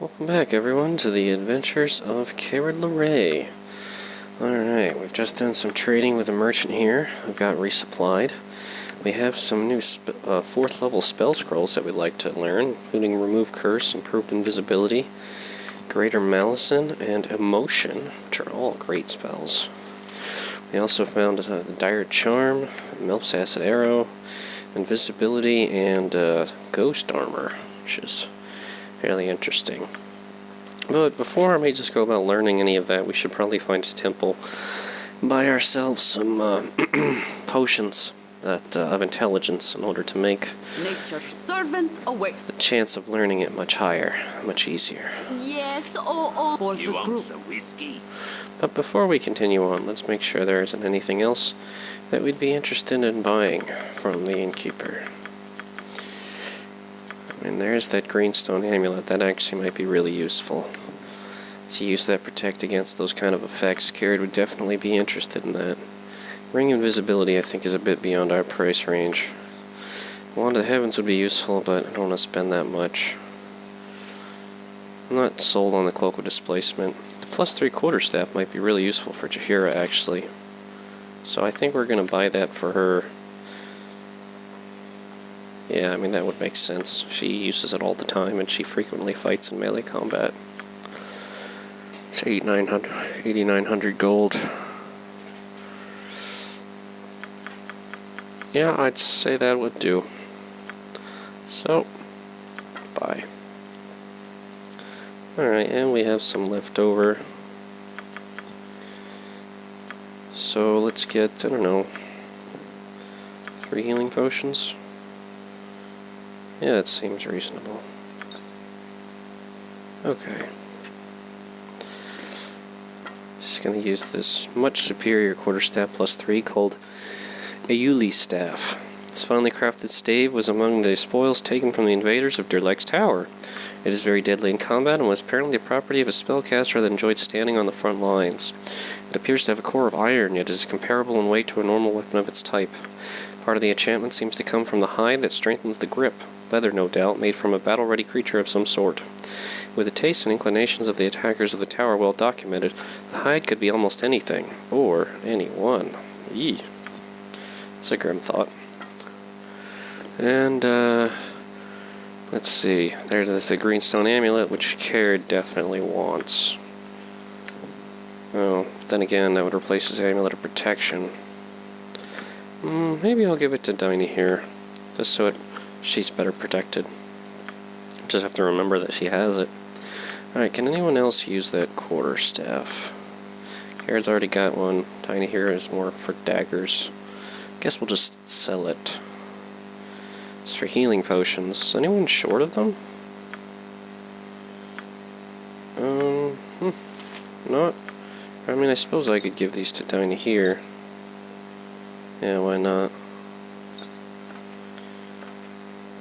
Welcome back, everyone, to the adventures of Kered Larae. Alright, we've just done some trading with a merchant here. I've got resupplied. We have some new 4th level spell scrolls that we'd like to learn, including Remove Curse, Improved Invisibility, Greater Malison, and Emotion, which are all great spells. We also found the Dire Charm, Melf's Acid Arrow, Invisibility, and Ghost Armor, which is fairly interesting. But before I may just go about learning any of that, we should probably find a temple and buy ourselves some potions of intelligence in order to make Nature's servant awaits. the chance of learning it much higher, much easier. Yes, for You the want group. some whiskey? But before we continue on, let's make sure there isn't anything else that we'd be interested in buying from the innkeeper. And there's that greenstone amulet. That actually might be really useful. To use that protect against those kind of effects, Kered would definitely be interested in that. Ring Invisibility, I think, is a bit beyond our price range. Wand of Heavens would be useful, but I don't want to spend that much. I'm not sold on the Cloak of Displacement. The +3 quarterstaff might be really useful for Jaheira, actually. So I think we're going to buy that for her. Yeah, I mean, that would make sense. She uses it all the time, and she frequently fights in melee combat. It's 8,900 gold. Yeah, I'd say that would do. So, bye. Alright, and we have some left over. So, let's get, I don't know, 3 healing potions. Yeah, that seems reasonable. Okay. Just gonna use this much superior quarterstaff +3 called Auli Staff. This finely crafted stave was among the spoils taken from the invaders of Durlek's tower. It is very deadly in combat and was apparently the property of a spellcaster that enjoyed standing on the front lines. It appears to have a core of iron, yet is comparable in weight to a normal weapon of its type. Part of the enchantment seems to come from the hide that strengthens the grip. Leather, no doubt, made from a battle-ready creature of some sort. With the tastes and inclinations of the attackers of the tower well documented, the hide could be almost anything, or anyone. Eee. It's a grim thought. And, let's see. There's the greenstone amulet, which Kered definitely wants. Oh, then again, that would replace his amulet of protection. Maybe I'll give it to Diney here, just so she's better protected. Just have to remember that she has it. Alright, can anyone else use that quarterstaff? Kered's already got one. Diney here is more for daggers. Guess we'll just sell it. It's for healing potions. Is anyone short of them? Not. I mean, I suppose I could give these to Diney here. Yeah, why not?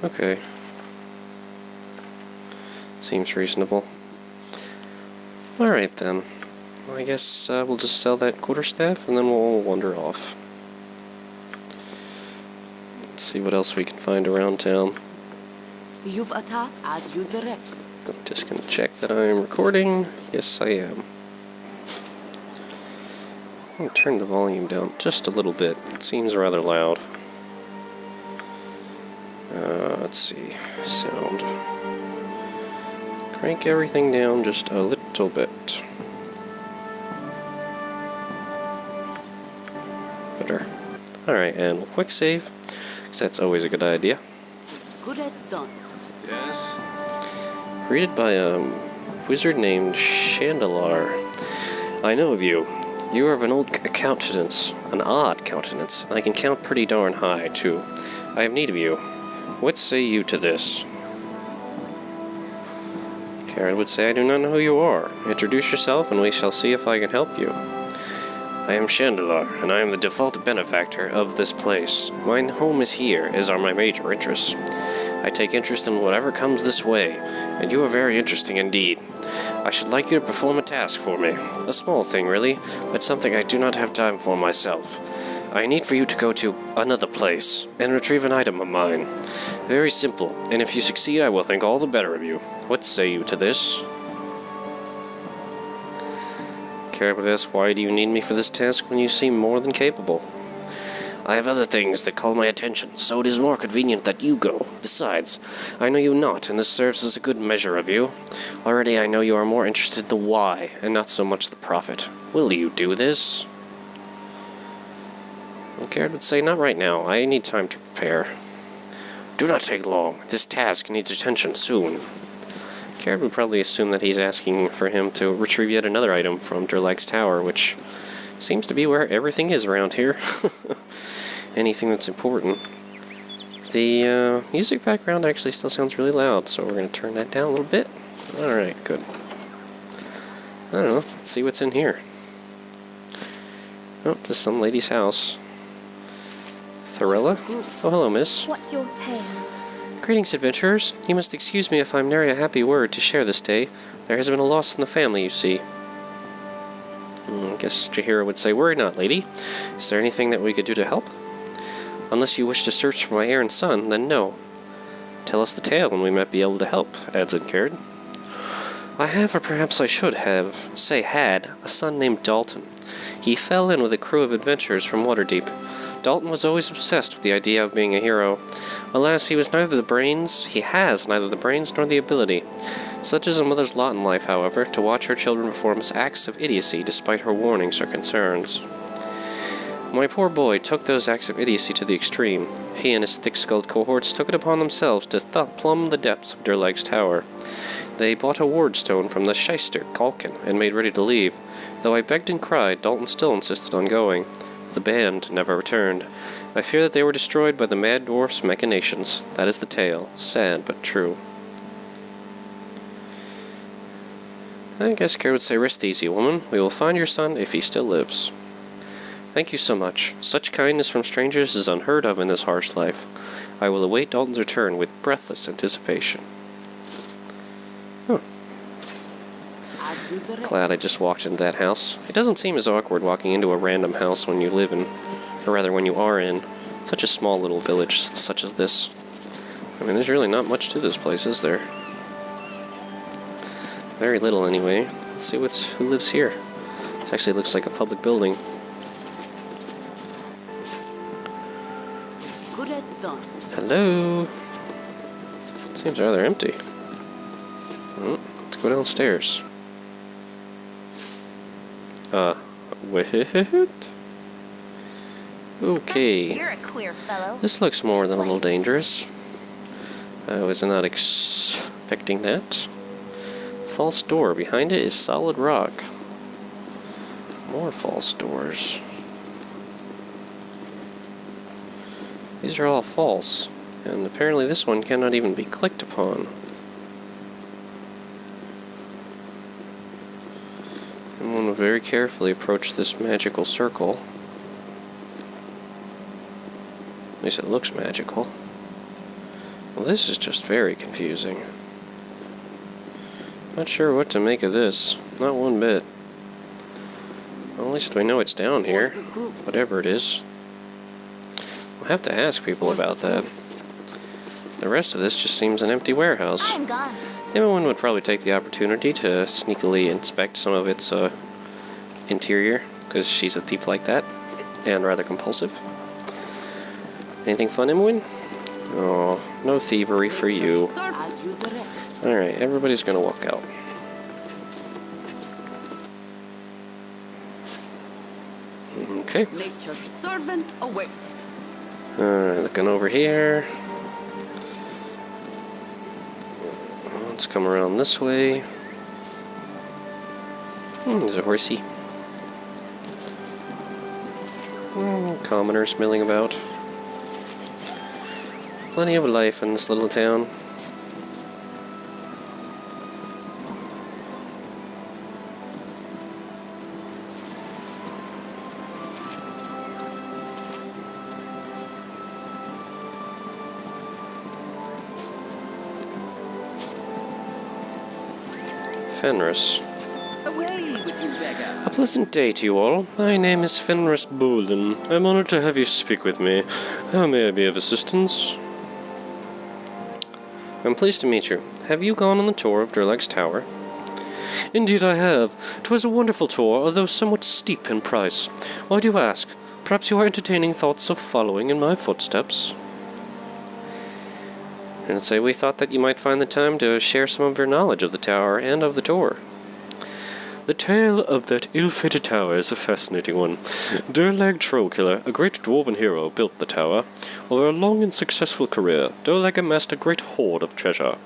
Okay. Seems reasonable. Alright then. I guess we'll just sell that quarterstaff and then we'll wander off. Let's see what else we can find around town. You've a task as you direct. I'm just gonna check that I'm recording. Yes, I am. I'm gonna turn the volume down just a little bit. It seems rather loud. Let's see. Sound. Crank everything down just a little bit. Better. Alright, and we'll quick save, because that's always a good idea. Good as done. Yes? Created by a wizard named Chandelar. I know of you. You are of an old countenance, an odd countenance, and I can count pretty darn high, too. I have need of you. What say you to this? Kered would say, I do not know who you are. Introduce yourself, and we shall see if I can help you. I am Chandelar, and I am the default benefactor of this place. My home is here, as are my major interests. I take interest in whatever comes this way, and you are very interesting indeed. I should like you to perform a task for me. A small thing, really, but something I do not have time for myself. I need for you to go to another place and retrieve an item of mine. Very simple, and if you succeed, I will think all the better of you. What say you to this? Kered would ask, why do you need me for this task when you seem more than capable? I have other things that call my attention, so it is more convenient that you go. Besides, I know you not, and this serves as a good measure of you. Already I know you are more interested in the why, and not so much the profit. Will you do this? Well, Kered would say, not right now. I need time to prepare. Do not take long. This task needs attention soon. Kered would probably assume that he's asking for him to retrieve yet another item from Durlag's tower, which seems to be where everything is around here. Anything that's important. The music background actually still sounds really loud, so we're going to turn that down a little bit. Alright, good. I don't know, let's see what's in here. Oh, just some lady's house. Thorella? Oh, hello, miss. What's your tale? Greetings, adventurers. You must excuse me if I'm nary a happy word to share this day. There has been a loss in the family, you see. I guess Jaheira would say, worry not, lady. Is there anything that we could do to help? Unless you wish to search for my heir and son, then no. Tell us the tale and we might be able to help, adds Kered. I have, or perhaps I should have, had, a son named Dalton. He fell in with a crew of adventurers from Waterdeep. Dalton was always obsessed with the idea of being a hero. Alas, he has neither the brains nor the ability. Such is a mother's lot in life, however, to watch her children perform acts of idiocy despite her warnings or concerns. My poor boy took those acts of idiocy to the extreme. He and his thick-skulled cohorts took it upon themselves to plumb the depths of Durlag's tower. They bought a ward stone from the shyster, Calkin, and made ready to leave. Though I begged and cried, Dalton still insisted on going. The band never returned. I fear that they were destroyed by the mad dwarf's machinations. That is the tale. Sad, but true. I guess Kered would say, rest easy, woman. We will find your son if he still lives. Thank you so much. Such kindness from strangers is unheard of in this harsh life. I will await Dalton's return with breathless anticipation. Glad I just walked into that house. It doesn't seem as awkward walking into a random house when you live in, or rather when you are in, such a small little village such as this. I mean, there's really not much to this place, is there? Very little, anyway. Let's see who lives here. This actually looks like a public building. Good as done. Hello. Seems rather empty. Let's go downstairs. Wait. Okay. You're a queer fellow. This looks more than a little dangerous. I was not expecting that. False door. Behind it is solid rock. More false doors. These are all false. And apparently this one cannot even be clicked upon. I'm going to very carefully approach this magical circle. At least it looks magical. Well, this is just very confusing. Not sure what to make of this. Not one bit. Well, at least we know it's down here. Whatever it is. We'll have to ask people about that. The rest of this just seems an empty warehouse. I'm gone. Anyone would probably take the opportunity to sneakily inspect some of its interior, because she's a thief like that, and rather compulsive. Anything fun, Imoen? Oh, no thievery for you. Alright, everybody's gonna walk out. Okay. Nature's servant awaits. Alright, looking over here. Let's come around this way. There's a horsey. Commoners milling about. Plenty of life in this little town. Fenris. Away with you, beggar. A pleasant day to you all. My name is Fenris Bolden. I'm honored to have you speak with me. How may I be of assistance? I'm pleased to meet you. Have you gone on the tour of Durlag's Tower? Indeed I have. 'Twas a wonderful tour, although somewhat steep in price. Why do you ask? Perhaps you are entertaining thoughts of following in my footsteps? And I'd say we thought that you might find the time to share some of your knowledge of the tower and of the tour. The tale of that ill-fated tower is a fascinating one. Durlag Trollkiller, a great dwarven hero, built the tower. Over a long and successful career, Durlag amassed a great hoard of treasure.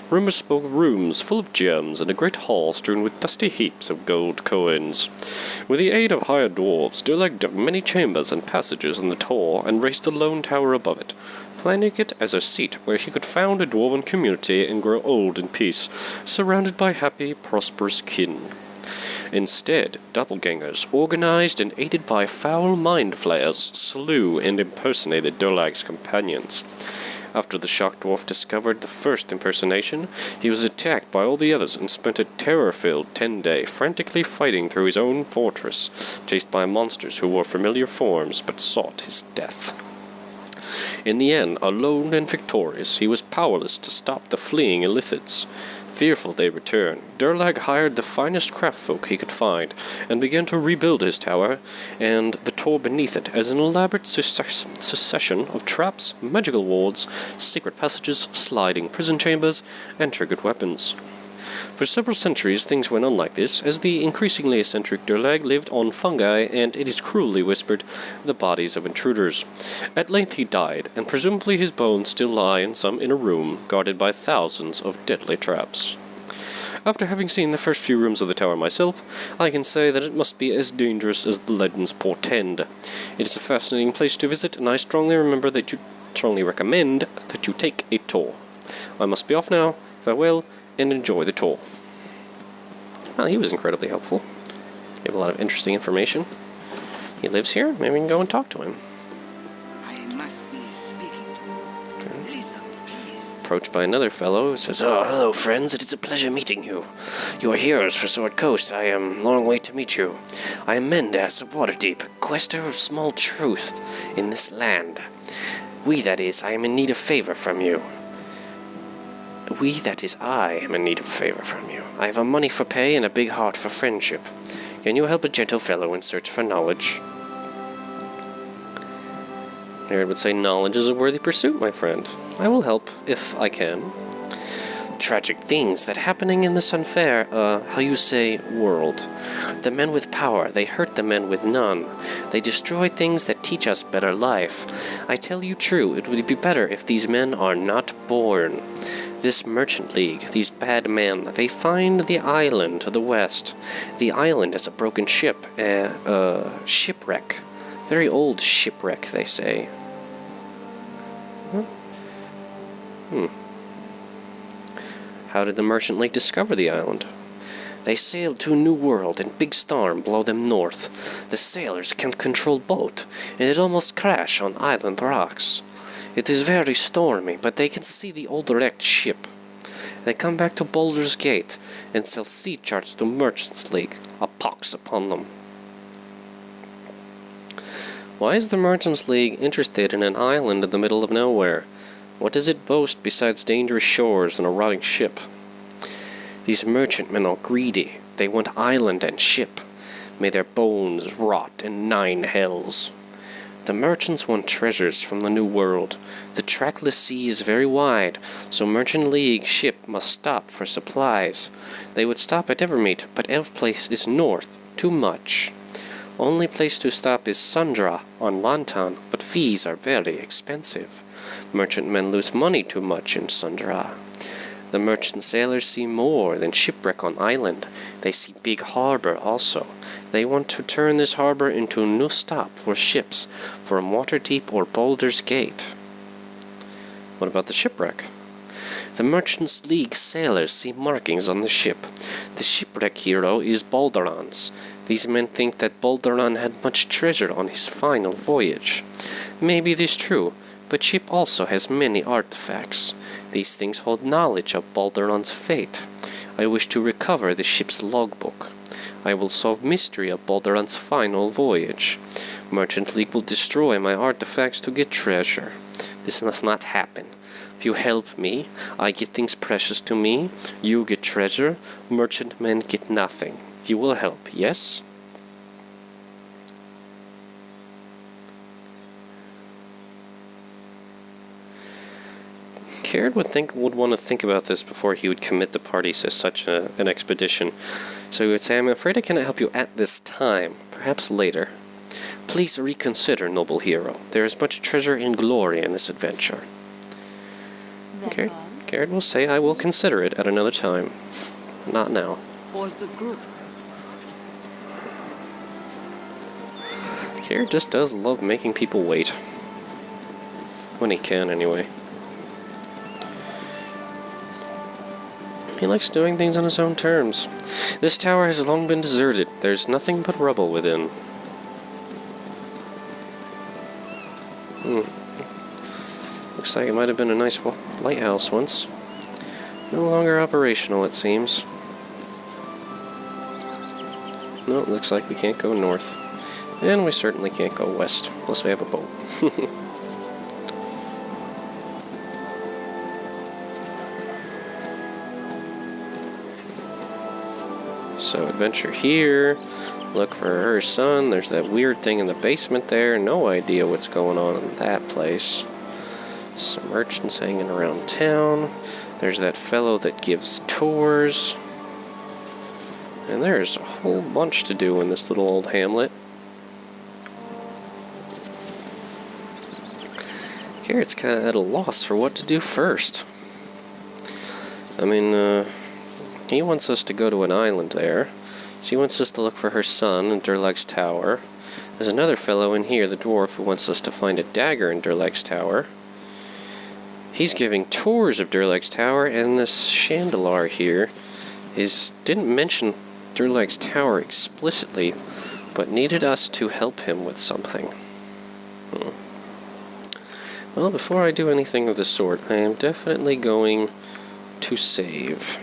Rumors spoke of rooms full of gems and a great hall strewn with dusty heaps of gold coins. With the aid of hired dwarves, Durlag dug many chambers and passages in the tower and raised a lone tower above it, planning it as a seat where he could found a dwarven community and grow old in peace, surrounded by happy, prosperous kin. Instead, doppelgangers, organized and aided by foul mind flayers, slew and impersonated Durlag's companions. After the shock dwarf discovered the first impersonation, he was attacked by all the others and spent a terror-filled 10-day frantically fighting through his own fortress, chased by monsters who wore familiar forms but sought his death. In the end, alone and victorious, he was powerless to stop the fleeing Illithids. Fearful they returned, Durlag hired the finest craftfolk he could find, and began to rebuild his tower, and the tor beneath it, as an elaborate succession of traps, magical wards, secret passages, sliding prison chambers, and triggered weapons. For several centuries things went on like this, as the increasingly eccentric Durlag lived on fungi and, it is cruelly whispered, the bodies of intruders. At length he died, and presumably his bones still lie in some inner room, guarded by thousands of deadly traps. After having seen the first few rooms of the tower myself, I can say that it must be as dangerous as the legends portend. It is a fascinating place to visit, and I strongly recommend that you take a tour. I must be off now. Farewell, and enjoy the tour. Well, he was incredibly helpful. Gave a lot of interesting information. He lives here. Maybe we can go and talk to him. I must be speaking to you. Listen, please. Approached by another fellow who says, "Oh, hello, friends. It is a pleasure meeting you. You are heroes for Sword Coast. I am long way to meet you. I am Mendas of Waterdeep, quester of small truth in this land. I am in need of favor from you. I am in need of favor from you. I have a money for pay and a big heart for friendship. Can you help a gentle fellow in search for knowledge?" Kered would say, "Knowledge is a worthy pursuit, my friend. I will help, if I can. Tragic things that happening in this unfair, world. The men with power, they hurt the men with none. They destroy things that teach us better life. I tell you true, it would be better if these men are not born. This merchant league, these bad men, they find the island to the west. The island is a broken ship, shipwreck. Very old shipwreck, they say." How did the merchant league discover the island? "They sailed to a new world, and big storm blow them north. The sailors can't control boat, and it almost crash on island rocks. It is very stormy, but they can see the old wrecked ship. They come back to Baldur's Gate and sell sea charts to Merchants League. A pox upon them." Why is the Merchants League interested in an island in the middle of nowhere? What does it boast besides dangerous shores and a rotting ship? These merchantmen are greedy. They want island and ship. May their bones rot in 9 hells. The merchants want treasures from the New World. The trackless sea is very wide, so Merchant League ship must stop for supplies. They would stop at Evermeet, but Elf Place is north, too much. Only place to stop is Sundra on Lantan, but fees are very expensive. Merchantmen lose money too much in Sundra. The merchant sailors see more than shipwreck on island. They see big harbor also. They want to turn this harbor into a new stop for ships from Waterdeep or Baldur's Gate. What about the shipwreck? The Merchants League sailors see markings on the ship. The shipwreck hero is Balduran's. These men think that Balduran had much treasure on his final voyage. Maybe this is true, but ship also has many artifacts. These things hold knowledge of Balduran's fate. I wish to recover the ship's logbook. I will solve mystery of Baldur's final voyage. Merchant League will destroy my artifacts to get treasure. This must not happen. If you help me, I get things precious to me, you get treasure, merchantmen get nothing. You will help, yes? Kered would want to think about this before he would commit the parties to such an expedition. So he would say, I'm afraid I cannot help you at this time. Perhaps later. Please reconsider, noble hero. There is much treasure and glory in this adventure. Okay, Kered will say, I will consider it at another time. Not now. For the group. Kered just does love making people wait. When he can, anyway. He likes doing things on his own terms. This tower has long been deserted. There's nothing but rubble within. Looks like it might have been a nice lighthouse once. No longer operational, it seems. No, looks like we can't go north. And we certainly can't go west, unless we have a boat. So, adventure here. Look for her son. There's that weird thing in the basement there. No idea what's going on in that place. Some merchants hanging around town. There's that fellow that gives tours. And there's a whole bunch to do in this little old hamlet. Kered's kind of at a loss for what to do first. I mean, he wants us to go to an island there. She wants us to look for her son in Durlag's tower. There's another fellow in here, the dwarf, who wants us to find a dagger in Durlag's tower. He's giving tours of Durlag's tower, and this Chandelar here didn't mention Durlag's tower explicitly, but needed us to help him with something. Well, before I do anything of the sort, I am definitely going to save.